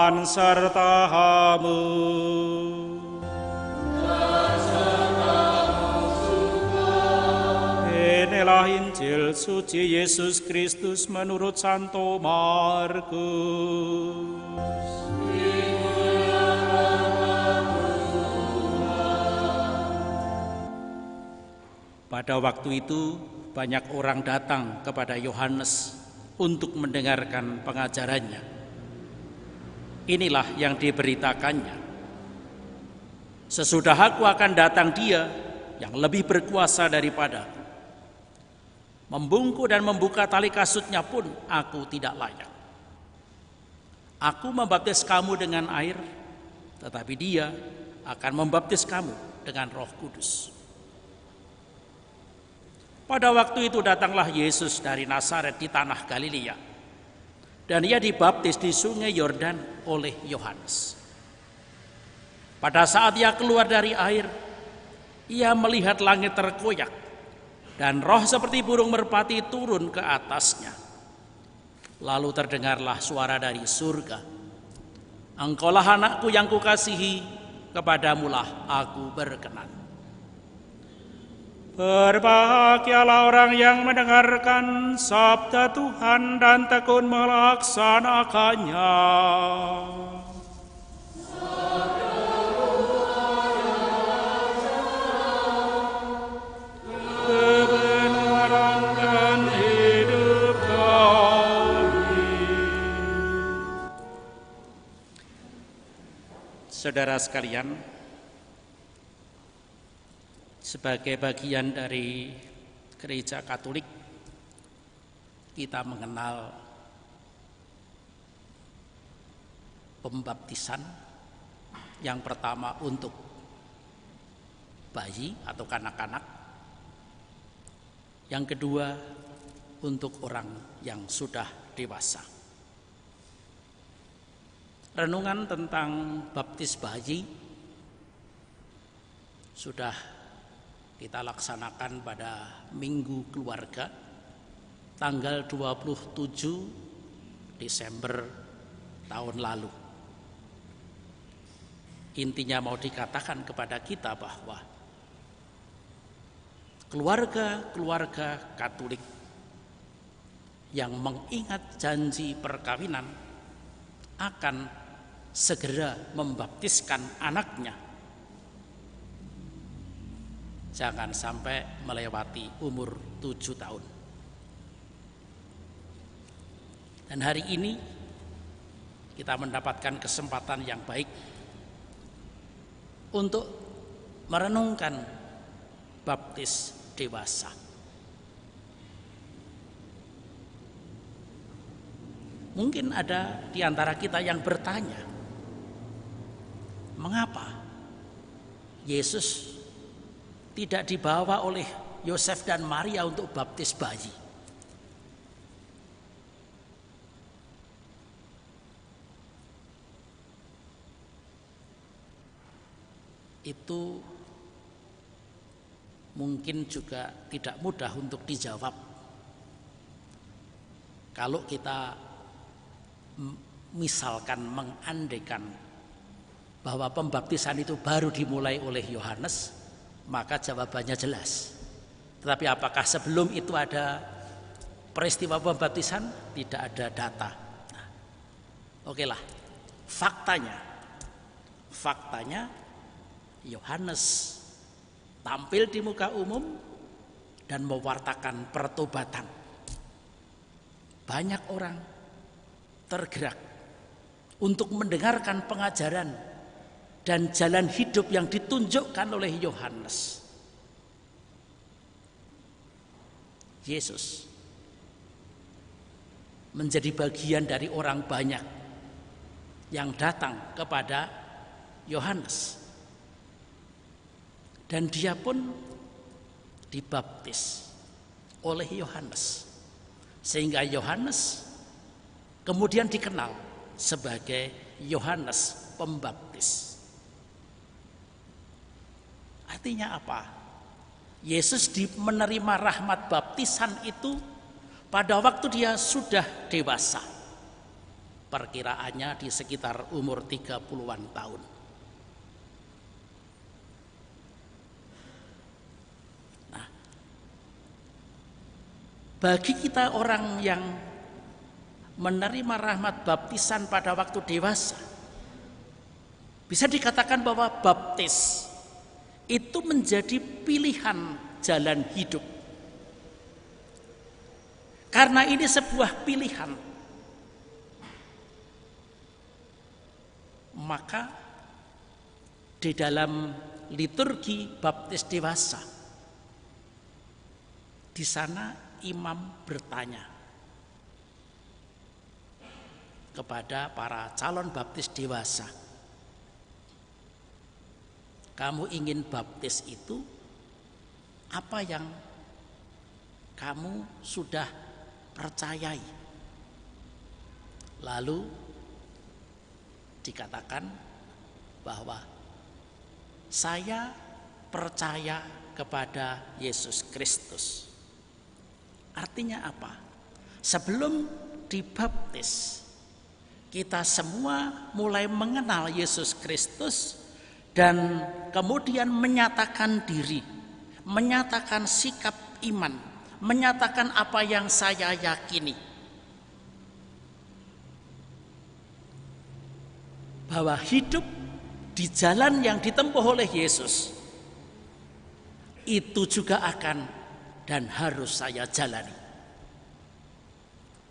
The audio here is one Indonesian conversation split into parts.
Tuhan sertamu. Inilah Injil suci Yesus Kristus menurut Santo Markus. Pada waktu itu banyak orang datang kepada Yohanes untuk mendengarkan pengajarannya. Inilah yang diberitakannya. Sesudah aku akan datang Dia yang lebih berkuasa daripadaku. Membungkuk dan membuka tali kasutnya pun aku tidak layak. Aku membaptis kamu dengan air, tetapi Dia akan membaptis kamu dengan Roh Kudus. Pada waktu itu datanglah Yesus dari Nazaret di tanah Galilea, dan Ia dibaptis di sungai Yordan oleh Yohanes. Pada saat Ia keluar dari air, Ia melihat langit terkoyak, dan roh seperti burung merpati turun ke atasnya. Lalu terdengarlah suara dari surga, "Engkaulah anakku yang kukasihi, kepadamulah aku berkenan." Berbahagialah orang yang mendengarkan sabda Tuhan dan tekun melaksanakannya. Kebenaran dan hidup kami. Saudara sekalian, sebagai bagian dari Gereja Katolik, kita mengenal pembaptisan yang pertama untuk bayi atau kanak-kanak, yang kedua untuk orang yang sudah dewasa. Renungan tentang baptis bayi sudah kita laksanakan pada Minggu Keluarga tanggal 27 Desember tahun lalu. Intinya mau dikatakan kepada kita bahwa keluarga-keluarga Katolik yang mengingat janji perkawinan akan segera membaptiskan anaknya. Jangan sampai melewati umur 7 tahun. Dan hari ini kita mendapatkan kesempatan yang baik untuk merenungkan baptis dewasa. Mungkin ada di antara kita yang bertanya, mengapa Yesus tidak dibawa oleh Yosef dan Maria untuk baptis bayi? Itu mungkin juga tidak mudah untuk dijawab. Kalau kita misalkan mengandaikan bahwa pembaptisan itu baru dimulai oleh Yohanes, maka jawabannya jelas. Tetapi apakah sebelum itu ada peristiwa pembaptisan? Tidak ada data. Nah, okelah. Faktanya Yohanes tampil di muka umum dan mewartakan pertobatan. Banyak orang tergerak untuk mendengarkan pengajaran dan jalan hidup yang ditunjukkan oleh Yohanes. Yesus menjadi bagian dari orang banyak yang datang kepada Yohanes, dan dia pun dibaptis oleh Yohanes, sehingga Yohanes kemudian dikenal sebagai Yohanes Pembaptis. Artinya apa? Yesus menerima rahmat baptisan itu pada waktu dia sudah dewasa. Perkiraannya di sekitar umur 30-an tahun. Nah, bagi kita orang yang menerima rahmat baptisan pada waktu dewasa, bisa dikatakan bahwa baptis itu menjadi pilihan jalan hidup. Karena ini sebuah pilihan, maka di dalam liturgi baptis dewasa, di sana imam bertanya kepada para calon baptis dewasa, kamu ingin baptis itu apa yang kamu sudah percayai? Lalu dikatakan bahwa saya percaya kepada Yesus Kristus. Artinya apa? Sebelum dibaptis, kita semua mulai mengenal Yesus Kristus dan kemudian menyatakan diri, menyatakan sikap iman, menyatakan apa yang saya yakini, bahwa hidup di jalan yang ditempuh oleh Yesus itu juga akan dan harus saya jalani.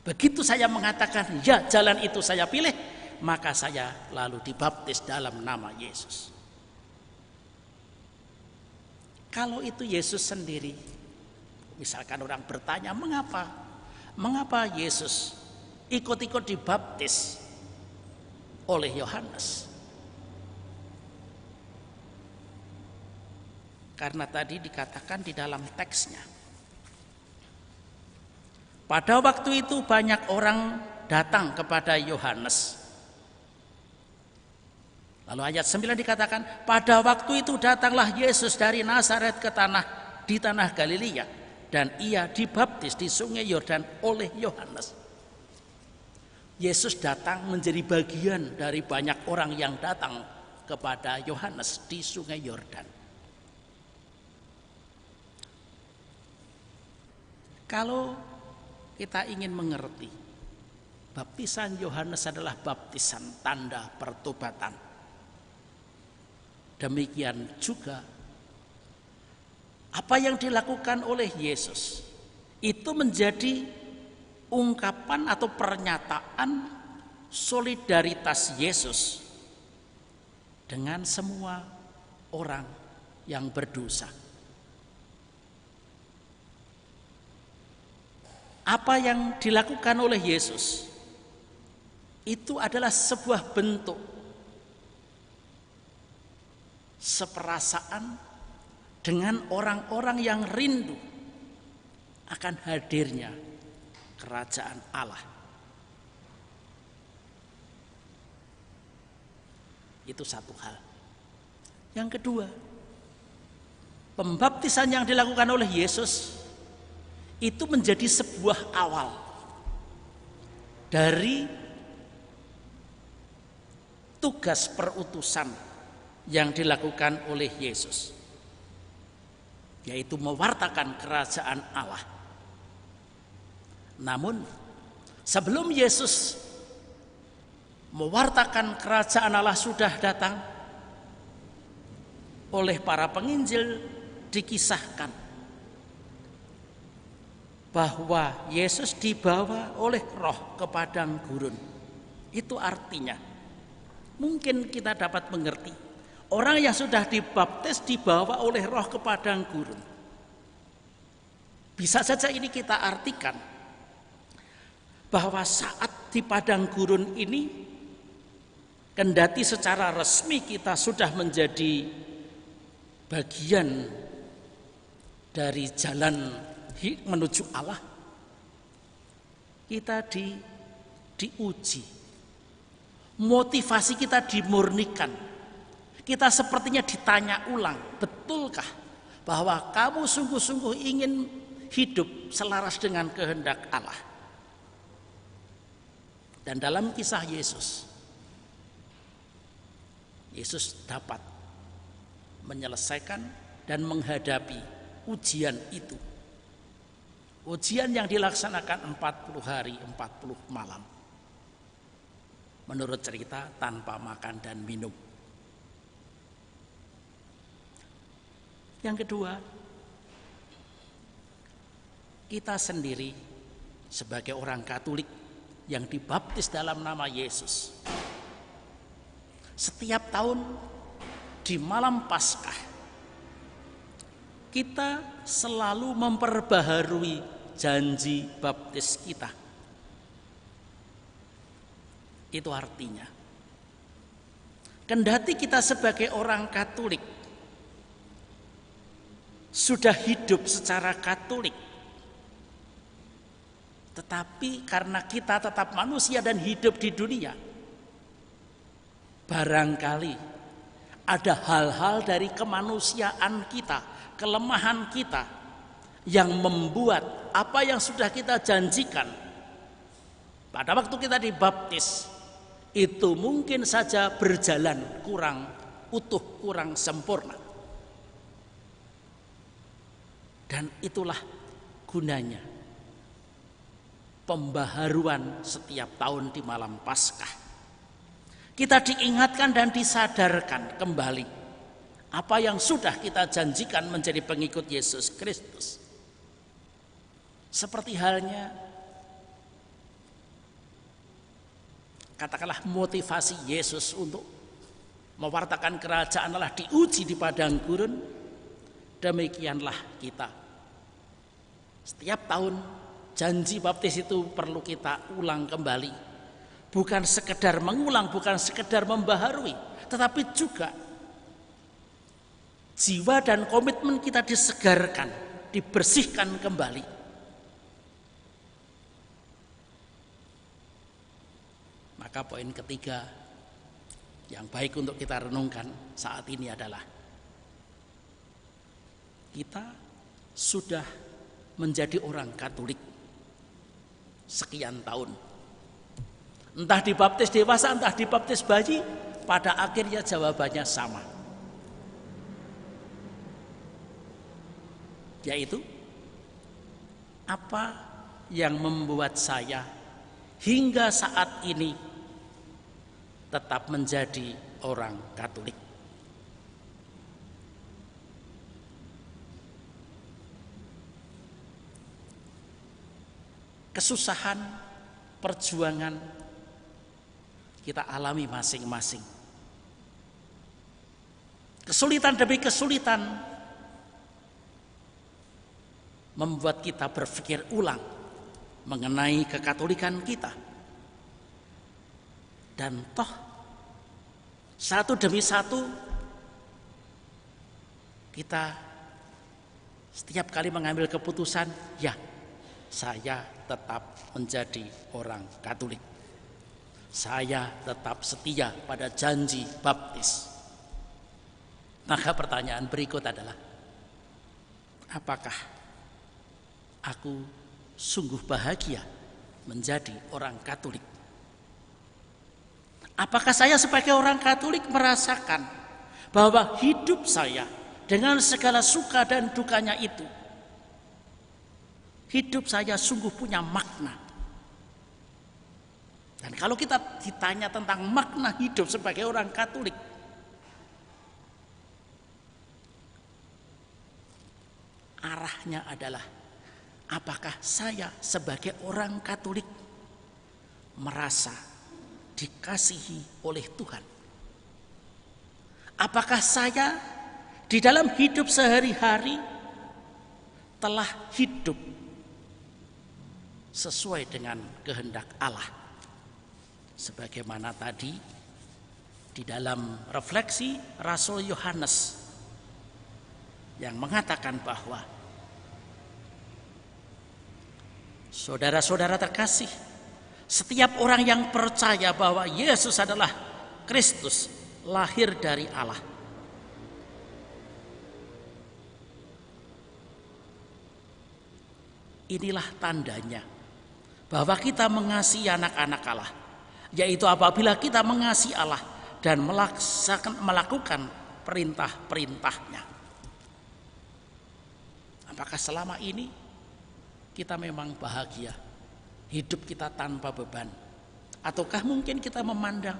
Begitu saya mengatakan ya jalan itu saya pilih, maka saya lalu dibaptis dalam nama Yesus. Kalau itu Yesus sendiri, misalkan orang bertanya mengapa Yesus ikut-ikut dibaptis oleh Yohanes? Karena tadi dikatakan di dalam teksnya, pada waktu itu banyak orang datang kepada Yohanes. Lalu ayat 9 dikatakan, pada waktu itu datanglah Yesus dari Nazaret di tanah Galilea, dan ia dibaptis di sungai Yordan oleh Yohanes. Yesus datang menjadi bagian dari banyak orang yang datang kepada Yohanes di sungai Yordan. Kalau kita ingin mengerti, baptisan Yohanes adalah baptisan tanda pertobatan. Demikian juga apa yang dilakukan oleh Yesus itu menjadi ungkapan atau pernyataan solidaritas Yesus dengan semua orang yang berdosa. Apa yang dilakukan oleh Yesus itu adalah sebuah bentuk seperasaan dengan orang-orang yang rindu akan hadirnya kerajaan Allah. Itu satu hal. Yang kedua, pembaptisan yang dilakukan oleh Yesus itu menjadi sebuah awal dari tugas perutusan yang dilakukan oleh Yesus, yaitu mewartakan kerajaan Allah. Namun sebelum Yesus mewartakan kerajaan Allah sudah datang, oleh para penginjil dikisahkan bahwa Yesus dibawa oleh Roh ke padang gurun. Itu artinya mungkin kita dapat mengerti, orang yang sudah dibaptis dibawa oleh Roh ke padang gurun. Bisa saja ini kita artikan bahwa saat di padang gurun ini, kendati secara resmi kita sudah menjadi bagian dari jalan menuju Allah, kita diuji, motivasi kita dimurnikan. Kita sepertinya ditanya ulang, betulkah bahwa kamu sungguh-sungguh ingin hidup selaras dengan kehendak Allah? Dan dalam kisah Yesus dapat menyelesaikan dan menghadapi ujian itu. Ujian yang dilaksanakan 40 hari 40 malam. Menurut cerita tanpa makan dan minum. Yang kedua, kita sendiri sebagai orang Katolik yang dibaptis dalam nama Yesus, setiap tahun di malam Paskah kita selalu memperbaharui janji baptis kita. Itu artinya, kendati kita sebagai orang Katolik sudah hidup secara Katolik, tetapi karena kita tetap manusia dan hidup di dunia, barangkali ada hal-hal dari kemanusiaan kita, kelemahan kita, yang membuat apa yang sudah kita janjikan pada waktu kita dibaptis itu mungkin saja berjalan kurang utuh, kurang sempurna. Dan itulah gunanya pembaharuan setiap tahun di malam Paskah. Kita diingatkan dan disadarkan kembali apa yang sudah kita janjikan menjadi pengikut Yesus Kristus. Seperti halnya, katakanlah, motivasi Yesus untuk mewartakan kerajaan Allah diuji di padang gurun. Demikianlah kita. Setiap tahun janji baptis itu perlu kita ulang kembali. Bukan sekedar mengulang, bukan sekedar membaharui, tetapi juga jiwa dan komitmen kita disegarkan, dibersihkan kembali. Maka poin ketiga yang baik untuk kita renungkan saat ini adalah kita sudah menjadi orang Katolik sekian tahun. Entah dibaptis dewasa, entah dibaptis bayi, pada akhirnya jawabannya sama. Yaitu, apa yang membuat saya hingga saat ini tetap menjadi orang Katolik? Kesusahan, perjuangan kita alami masing-masing. Kesulitan demi kesulitan membuat kita berpikir ulang mengenai kekatolikan kita. Dan toh satu demi satu kita setiap kali mengambil keputusan, ya, saya tetap menjadi orang Katolik. Saya tetap setia pada janji baptis. Maka pertanyaan berikut adalah, apakah aku sungguh bahagia menjadi orang Katolik? Apakah saya sebagai orang Katolik merasakan bahwa hidup saya dengan segala suka dan dukanya itu, hidup saya sungguh punya makna? Dan kalau kita ditanya tentang makna hidup sebagai orang Katolik, arahnya adalah, apakah saya sebagai orang Katolik merasa dikasihi oleh Tuhan? Apakah saya di dalam hidup sehari-hari telah hidup sesuai dengan kehendak Allah? Sebagaimana tadi di dalam refleksi Rasul Yohanes yang mengatakan bahwa, saudara-saudara terkasih, setiap orang yang percaya bahwa Yesus adalah Kristus, lahir dari Allah, inilah tandanya bahwa kita mengasihi anak-anak Allah, yaitu apabila kita mengasihi Allah dan melakukan perintah-perintahnya. Apakah selama ini kita memang bahagia, hidup kita tanpa beban? Ataukah mungkin kita memandang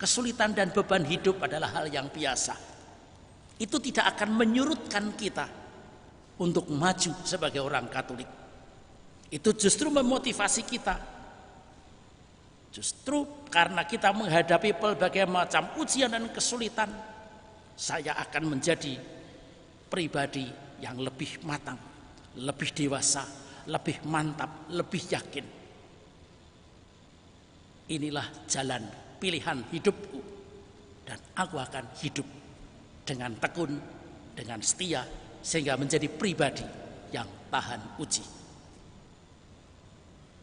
kesulitan dan beban hidup adalah hal yang biasa? Itu tidak akan menyurutkan kita untuk maju sebagai orang Katolik. Itu justru memotivasi kita. Justru karena kita menghadapi berbagai macam ujian dan kesulitan, saya akan menjadi pribadi yang lebih matang, lebih dewasa, lebih mantap, lebih yakin. Inilah jalan pilihan hidupku, dan aku akan hidup dengan tekun, dengan setia, sehingga menjadi pribadi yang tahan uji.